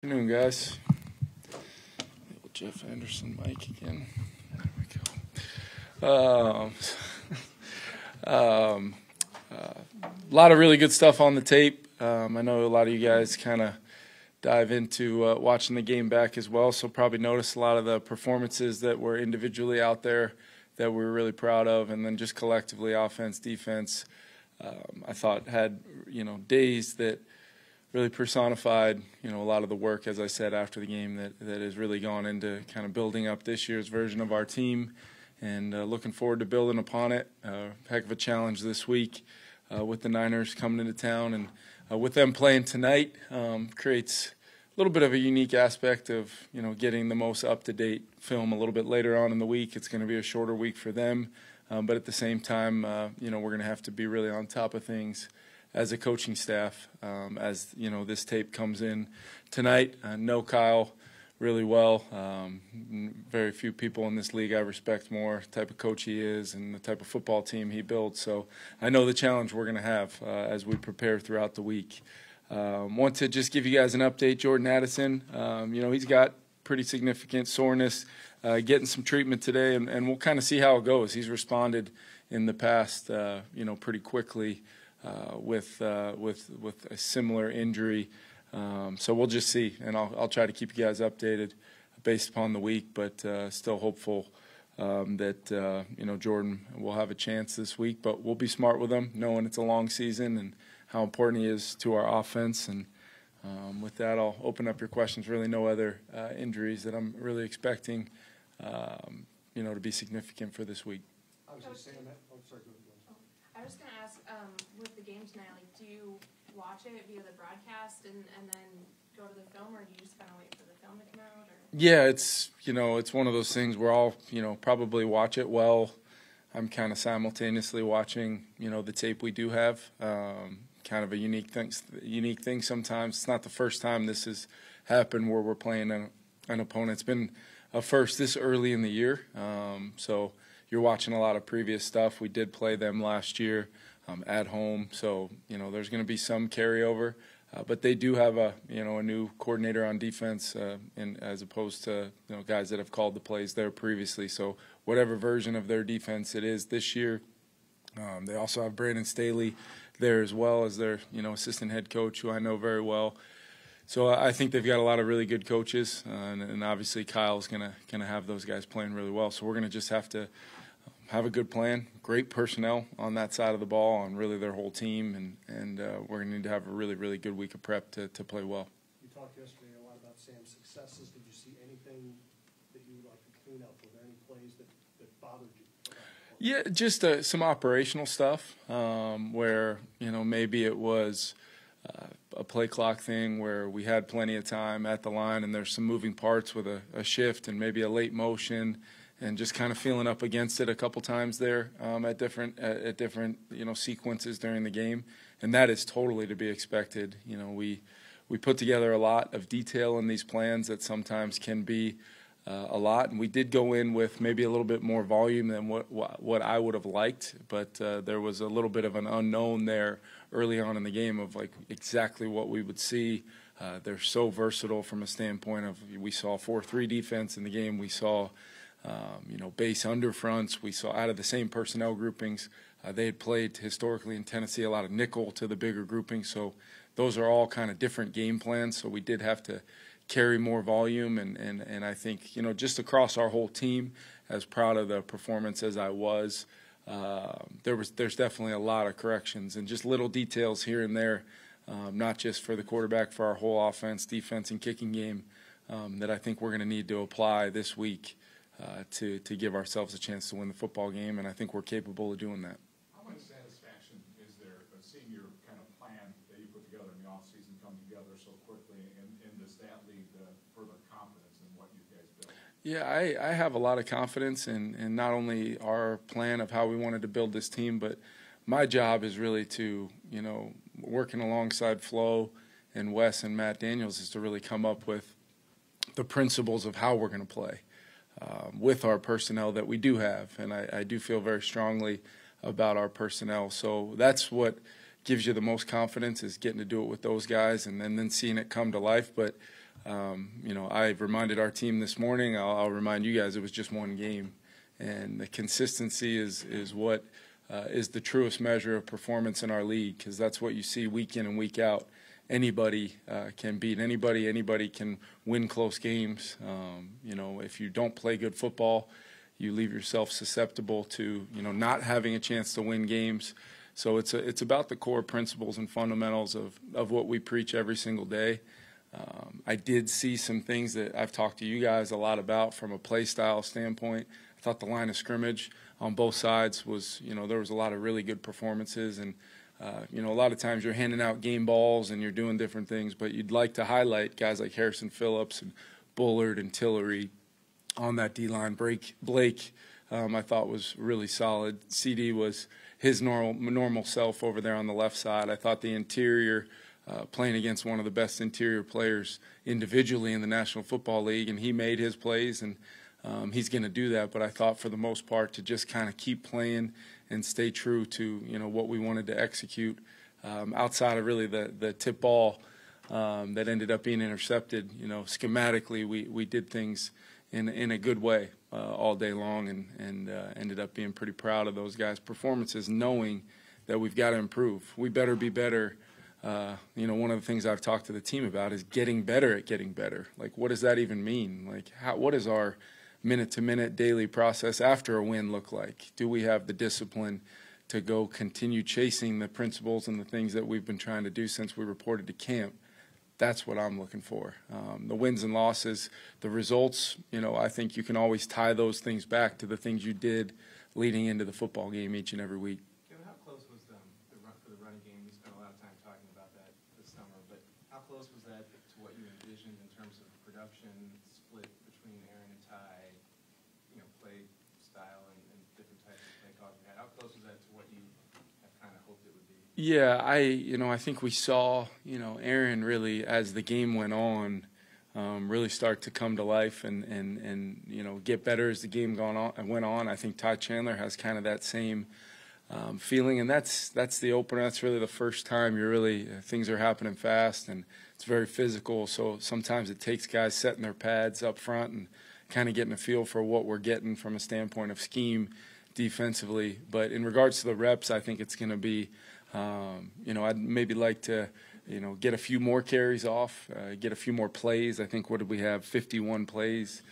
Good afternoon, guys. Jeff Anderson mic again. There we go. A lot of really good stuff on the tape. I know a lot of you guys kind of dive into watching the game back as well, so probably notice a lot of the performances that were individually out there that we're really proud of, and then just collectively, offense, defense, I thought had, days that really personified, a lot of the work, as I said, after the game that has really gone into kind of building up this year's version of our team, and looking forward to building upon it. Heck of a challenge this week with the Niners coming into town, and with them playing tonight creates a little bit of a unique aspect of, getting the most up-to-date film a little bit later on in the week. It's going to be a shorter week for them, but at the same time, we're going to have to be really on top of things as a coaching staff, as this tape comes in tonight. Know Kyle really well. Very few people in this league I respect more, the type of coach he is and the type of football team he builds. So I know the challenge we're going to have as we prepare throughout the week. Want to just give you guys an update. Jordan Addison, he's got pretty significant soreness, getting some treatment today, and we'll kind of see how it goes. He's responded in the past, pretty quickly. With a similar injury, so we'll just see, and I'll try to keep you guys updated based upon the week, but still hopeful that Jordan will have a chance this week. But we'll be smart with him, knowing it's a long season and how important he is to our offense. And with that, I'll open up your questions. Really, no other injuries that I'm really expecting, to be significant for this week. I was just saying that. Oh, sorry. I was going to ask, with the game tonight, do you watch it via the broadcast and then go to the film, or do you just kind of wait for the film to come out? Or? Yeah, it's one of those things where I'll, probably watch it while I'm kind of simultaneously watching, the tape we do have. Kind of a unique thing sometimes. It's not the first time this has happened where we're playing an opponent. It's been a first this early in the year, so you're watching a lot of previous stuff. We did play them last year at home, so there's going to be some carryover. But they do have a new coordinator on defense, as opposed to guys that have called the plays there previously. So whatever version of their defense it is this year, they also have Brandon Staley there as well as their assistant head coach, who I know very well. So I think they've got a lot of really good coaches, and obviously Kyle's gonna have those guys playing really well. So we're gonna just have to have a good plan, great personnel on that side of the ball, on really their whole team, and we're gonna need to have a really, really good week of prep to play well. You talked yesterday a lot about Sam's successes. Did you see anything that you would like to clean up? Were there any plays that bothered you? Yeah, just some operational stuff where maybe it was a play clock thing where we had plenty of time at the line, and there's some moving parts with a shift and maybe a late motion, and just kind of feeling up against it a couple times there at different sequences during the game, and that is totally to be expected. We put together a lot of detail in these plans that sometimes can be a lot, and we did go in with maybe a little bit more volume than what I would have liked, but there was a little bit of an unknown there early on in the game of like exactly what we would see. They're so versatile from a standpoint of, we saw 4-3 defense in the game, we saw base underfronts, we saw out of the same personnel groupings. They had played historically in Tennessee a lot of nickel to the bigger groupings, so those are all kind of different game plans. So we did have to carry more volume, and I think just across our whole team, as proud of the performance as I was, there's definitely a lot of corrections and just little details here and there, not just for the quarterback, for our whole offense, defense, and kicking game, that I think we're going to need to apply this week to give ourselves a chance to win the football game, and I think we're capable of doing that. How much satisfaction is there of seeing your kind of plan that you put together in the offseason come together so quickly, and does that lead to further confidence in what you guys built? Yeah, I have a lot of confidence in not only our plan of how we wanted to build this team, but my job is really to, working alongside Flo and Wes and Matt Daniels, is to really come up with the principles of how we're going to play with our personnel that we do have. And I do feel very strongly about our personnel. So that's what gives you the most confidence, is getting to do it with those guys and then seeing it come to life. But You know, I reminded our team this morning, I'll remind you guys, it was just one game. And the consistency is what is the truest measure of performance in our league, because that's what you see week in and week out. Anybody can beat anybody. Anybody can win close games. You know, if you don't play good football, you leave yourself susceptible to, you know, not having a chance to win games. So it's about the core principles and fundamentals of what we preach every single day. I did see some things that I've talked to you guys a lot about from a play style standpoint. I thought the line of scrimmage on both sides was, you know, there was a lot of really good performances. And, you know, a lot of times you're handing out game balls and you're doing different things, but you'd like to highlight guys like Harrison Phillips and Bullard and Tillery on that D-line. Blake, I thought was really solid. CD was his normal self over there on the left side. I thought the interior, playing against one of the best interior players individually in the National Football League, and he made his plays, and he's going to do that. But I thought for the most part to just kind of keep playing and stay true to, you know, what we wanted to execute outside of really the tip ball that ended up being intercepted. You know, schematically we did things in a good way all day long, and ended up being pretty proud of those guys' performances, knowing that we've got to improve. We better be better. You know, one of the things I've talked to the team about is getting better at getting better. Like, what does that even mean? Like, what does our minute-to-minute daily process after a win look like? Do we have the discipline to go continue chasing the principles and the things that we've been trying to do since we reported to camp? That's what I'm looking for. The wins and losses, the results, you know, I think you can always tie those things back to the things you did leading into the football game each and every week. Kevin, how close was the run for the running game? We spent a lot of time talking about that this summer, but how close was that to what you envisioned in terms of production split between Aaron and Ty, you know, play style and different types of play calls you had? How close was that to what you have kind of hoped it would be? Yeah, I think we saw, you know, Aaron really, as the game went on, really start to come to life and you know, get better as the game went on. I think Ty Chandler has kind of that same feeling, and that's the opener. That's really the first time you're really things are happening fast, and it's very physical. So sometimes it takes guys setting their pads up front and kind of getting a feel for what we're getting from a standpoint of scheme defensively. But in regards to the reps, I think it's going to be, you know, I'd maybe like to, you know, get a few more carries off, get a few more plays. I think, what did we have, 51 plays?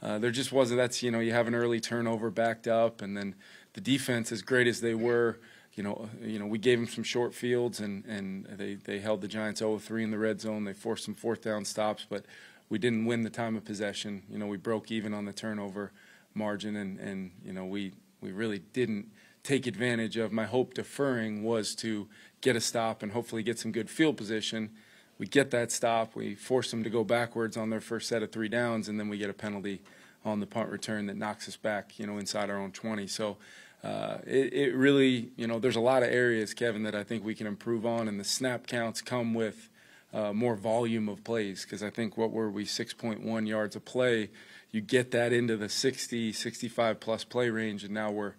There just wasn't, that's, you know, you have an early turnover backed up, and then the defense, as great as they were, you know, we gave them some short fields, and they held the Giants 0-3 in the red zone. They forced some fourth down stops, but we didn't win the time of possession. You know, we broke even on the turnover margin, and you know, we really didn't take advantage of. My hope deferring was to get a stop and hopefully get some good field position. We get that stop. We force them to go backwards on their first set of 3 downs, and then we get a penalty on the punt return that knocks us back, you know, inside our own 20. So it really, you know, there's a lot of areas, Kevin, that I think we can improve on, and the snap counts come with more volume of plays, because I think, what were we, 6.1 yards a play? You get that into the 60, 65-plus play range, and now we're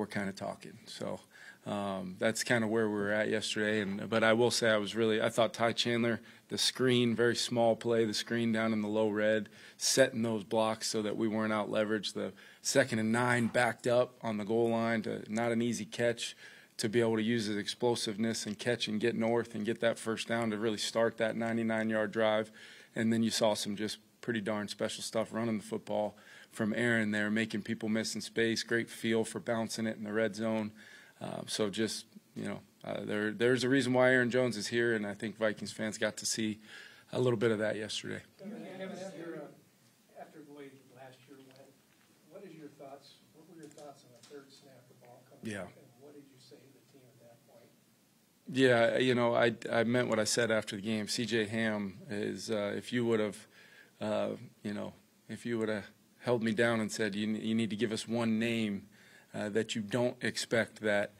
kind of talking. So that's kind of where we were at yesterday. But I will say I thought Ty Chandler, the screen, very small play, the screen down in the low red, setting those blocks so that we weren't out leveraged. The 2nd and 9 backed up on the goal line, not an easy catch, to be able to use his explosiveness and catch and get north and get that first down to really start that 99-yard drive. And then you saw some just pretty darn special stuff running the football from Aaron there, making people miss in space, great feel for bouncing it in the red zone. So just, you know, there's a reason why Aaron Jones is here, and I think Vikings fans got to see a little bit of that yesterday. After the way last year went, what were your thoughts on the third snap, the ball coming up, and what did you say to the team at that point? Yeah, you know, I meant what I said after the game. C.J. Ham is, if you would have, you know, if you would have held me down and said, you need to give us one name that you don't expect that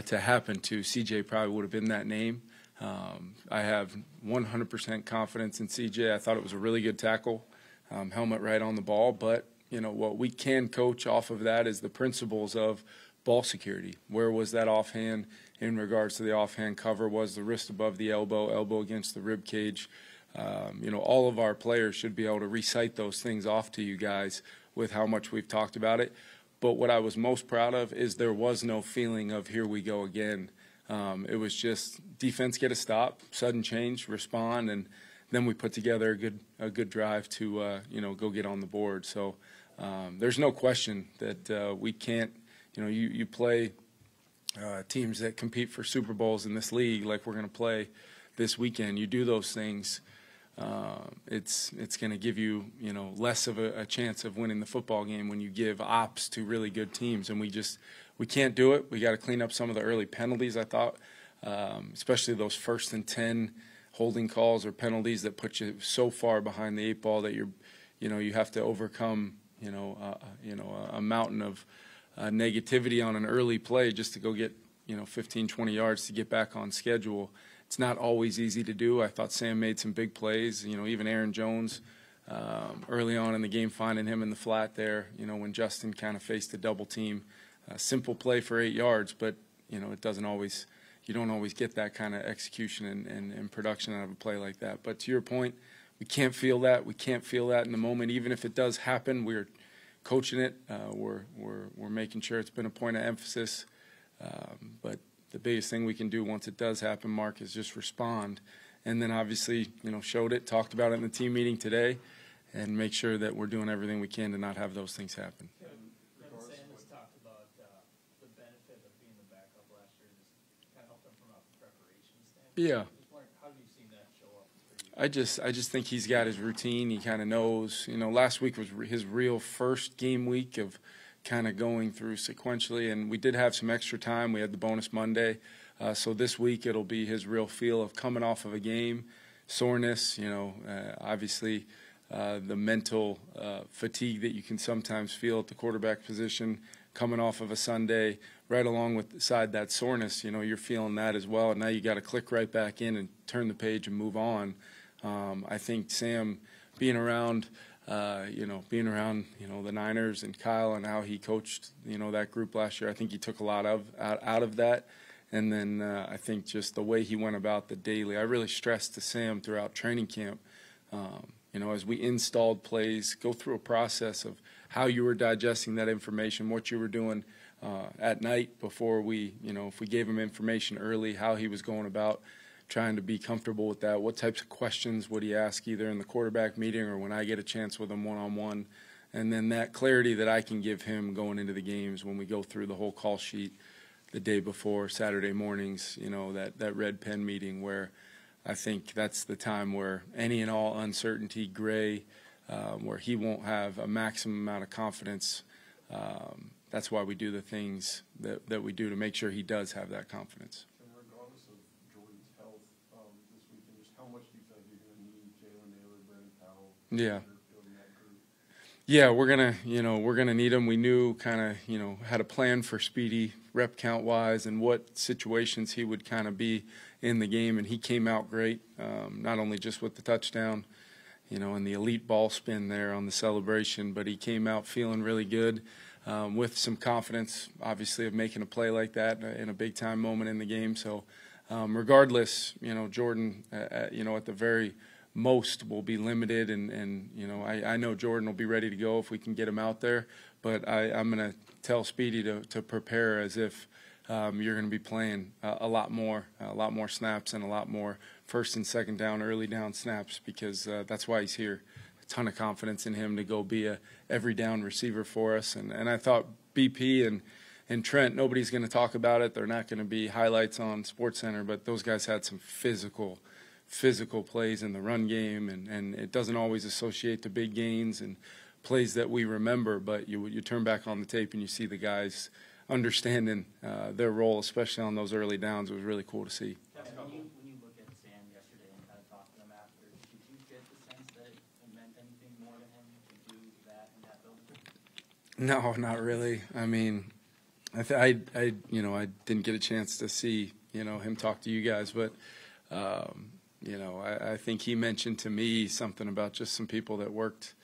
to happen to, CJ probably would have been that name. I have 100% confidence in CJ. I thought it was a really good tackle, helmet right on the ball. But, you know, what we can coach off of that is the principles of ball security. Where was that offhand in regards to the offhand cover? Was the wrist above the elbow, elbow against the rib cage? All of our players should be able to recite those things off to you guys with how much we've talked about it. But what I was most proud of is there was no feeling of here we go again. It was just defense get a stop, sudden change, respond, and then we put together a good drive to go get on the board. So there's no question that we can't. You play teams that compete for Super Bowls in this league like we're going to play this weekend. You do those things. It's going to give you less of a chance of winning the football game when you give ops to really good teams, and we can't do it. We got to clean up some of the early penalties. I thought, especially those 1st and 10 holding calls or penalties that put you so far behind the 8 ball that you have to overcome a mountain of negativity on an early play just to go get 15, 20 yards to get back on schedule. It's not always easy to do. I thought Sam made some big plays. Even Aaron Jones early on in the game, finding him in the flat there, when Justin kind of faced a double team. Simple play for 8 yards, but, it doesn't always – you don't always get that kind of execution and production out of a play like that. But to your point, we can't feel that. We can't feel that in the moment. Even if it does happen, we're coaching it. We're making sure it's been a point of emphasis. But the biggest thing we can do once it does happen, Mark, is just respond. And then obviously, showed it, talked about it in the team meeting today, and make sure that we're doing everything we can to not have those things happen. Sam has talked about the benefit of being the backup last year, just kind of helped him from a preparation standpoint. Yeah. How have you seen that show up for you? I just think he's got his routine. He kind of knows. Last week was his real first game week of kind of going through sequentially, and we did have some extra time. We had the bonus Monday, so this week it'll be his real feel of coming off of a game, soreness, obviously the mental fatigue that you can sometimes feel at the quarterback position coming off of a Sunday, right along with beside that soreness, you're feeling that as well, and now you got to click right back in and turn the page and move on. I think Sam being around the Niners and Kyle and how he coached, that group last year, I think he took a lot out of that. And then I think just the way he went about the daily, I really stressed to Sam throughout training camp, as we installed plays, go through a process of how you were digesting that information, what you were doing at night before if we gave him information early, how he was going about trying to be comfortable with that. What types of questions would he ask either in the quarterback meeting or when I get a chance with him one-on-one? And then that clarity that I can give him going into the games when we go through the whole call sheet the day before, Saturday mornings, that red pen meeting where I think that's the time where any and all uncertainty, gray, where he won't have a maximum amount of confidence. That's why we do the things that we do to make sure he does have that confidence. Yeah, we're gonna need him. We knew kind of had a plan for Speedy rep count wise and what situations he would kind of be in the game, and he came out great. Not only just with the touchdown, and the elite ball spin there on the celebration, but he came out feeling really good with some confidence, obviously, of making a play like that in a big time moment in the game. So, regardless, Jordan, at the very most will be limited, and I know Jordan will be ready to go if we can get him out there, but I'm going to tell Speedy to prepare as if you're going to be playing a lot more snaps and a lot more first and second down, early down snaps, because that's why he's here. A ton of confidence in him to go be a every down receiver for us, and I thought BP and Trent, nobody's going to talk about it. They're not going to be highlights on SportsCenter, but those guys had some physical plays in the run game, and it doesn't always associate to big gains and plays that we remember, but you turn back on the tape and you see the guys understanding their role, especially on those early downs. It was really cool to see. Kevin, when you look at Sam yesterday and kind of talk to him after, did you get the sense that it meant anything more to him to do that in that building? No, not really. I mean, I didn't get a chance to see him talk to you guys, but I think he mentioned to me something about just some people that worked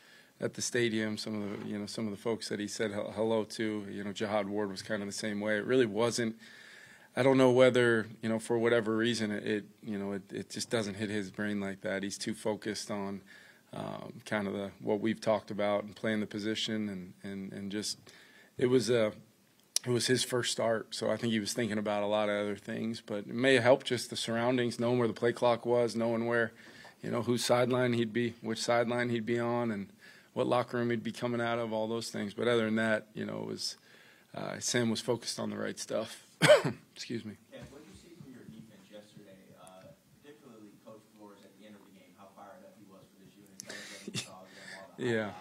at the stadium, some of the folks that he said hello to. Jihad Ward was kind of the same way. It really wasn't. I don't know whether, for whatever reason, it just doesn't hit his brain like that. He's too focused on kind of what we've talked about and playing the position and just it was his first start, so I think he was thinking about a lot of other things. But it may have helped just the surroundings, knowing where the play clock was, knowing where, whose sideline he'd be, which sideline he'd be on, and what locker room he'd be coming out of, all those things. But other than that, it was Sam was focused on the right stuff. Excuse me. Yeah, what did you see from your defense yesterday, particularly Coach Flores at the end of the game, how fired up he was for this unit? Yeah.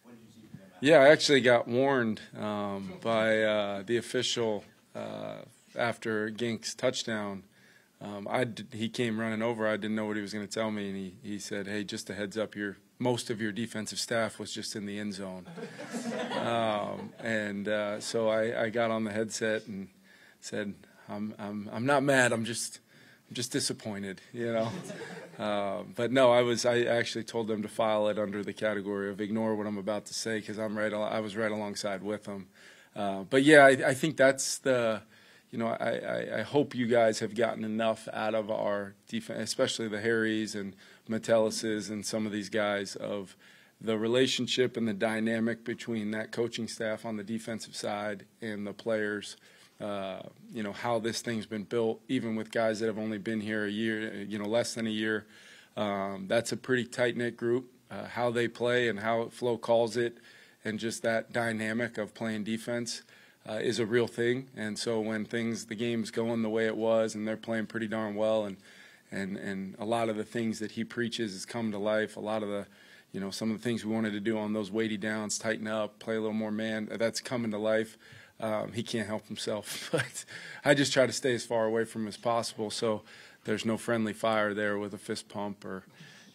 What did you see from him? Yeah, I actually got warned by the official after Gink's touchdown. He came running over. I didn't know what he was going to tell me, and he said, "Hey, just a heads up, most of your defensive staff was just in the end zone." So I got on the headset and said, "I'm not mad. I'm just disappointed, But no, I actually told them to file it under the category of ignore what I'm about to say because I was right alongside with them. But yeah, I think that's the. I hope you guys have gotten enough out of our defense, especially the Harrys and Metellises and some of these guys, of the relationship and the dynamic between that coaching staff on the defensive side and the players. How this thing's been built, even with guys that have only been here a year, less than a year. That's a pretty tight-knit group. How they play and how Flo calls it and just that dynamic of playing defense is a real thing. And so when the game's going the way it was and they're playing pretty darn well and a lot of the things that he preaches has come to life, a lot of the, some of the things we wanted to do on those weighty downs, tighten up, play a little more man, that's coming to life. He can't help himself, but I just try to stay as far away from him as possible so there's no friendly fire there with a fist pump or,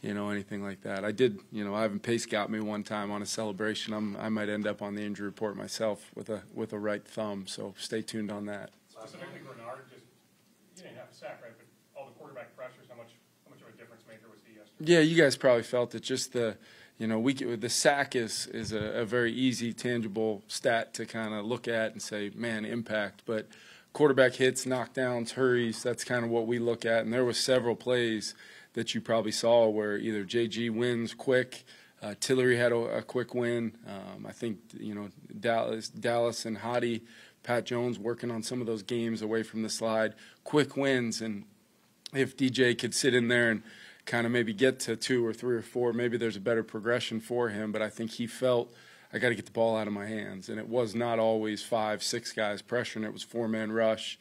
anything like that. I did, Ivan Pace got me one time on a celebration. I might end up on the injury report myself with a right thumb, so stay tuned on that. Specifically, Bernard, you didn't have a sack, right? But all the quarterback pressures, how much of a difference maker was he yesterday? Yeah, you guys probably felt it. Just the sack is a very easy, tangible stat to kind of look at and say, man, impact. But quarterback hits, knockdowns, hurries, that's kind of what we look at. And there was several plays that you probably saw where either JG wins quick, Tillery had a quick win. I think, Dallas and Hottie, Pat Jones working on some of those games away from the slide, quick wins. And if DJ could sit in there and kind of maybe get to 2 or 3 or 4, maybe there's a better progression for him. But I think he felt, I got to get the ball out of my hands. And it was not always 5, 6 guys pressuring. It was 4-man rush,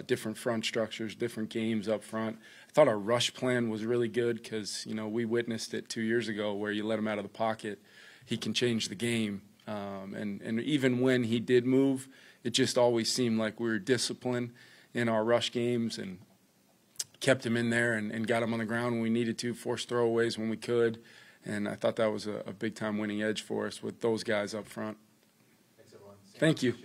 different front structures, different games up front. I thought our rush plan was really good because, we witnessed it 2 years ago where you let him out of the pocket, he can change the game. And even when he did move, it just always seemed like we were disciplined in our rush games and kept him in there and got him on the ground when we needed to, forced throwaways when we could. And I thought that was a big-time winning edge for us with those guys up front. Thanks, everyone. Thank you.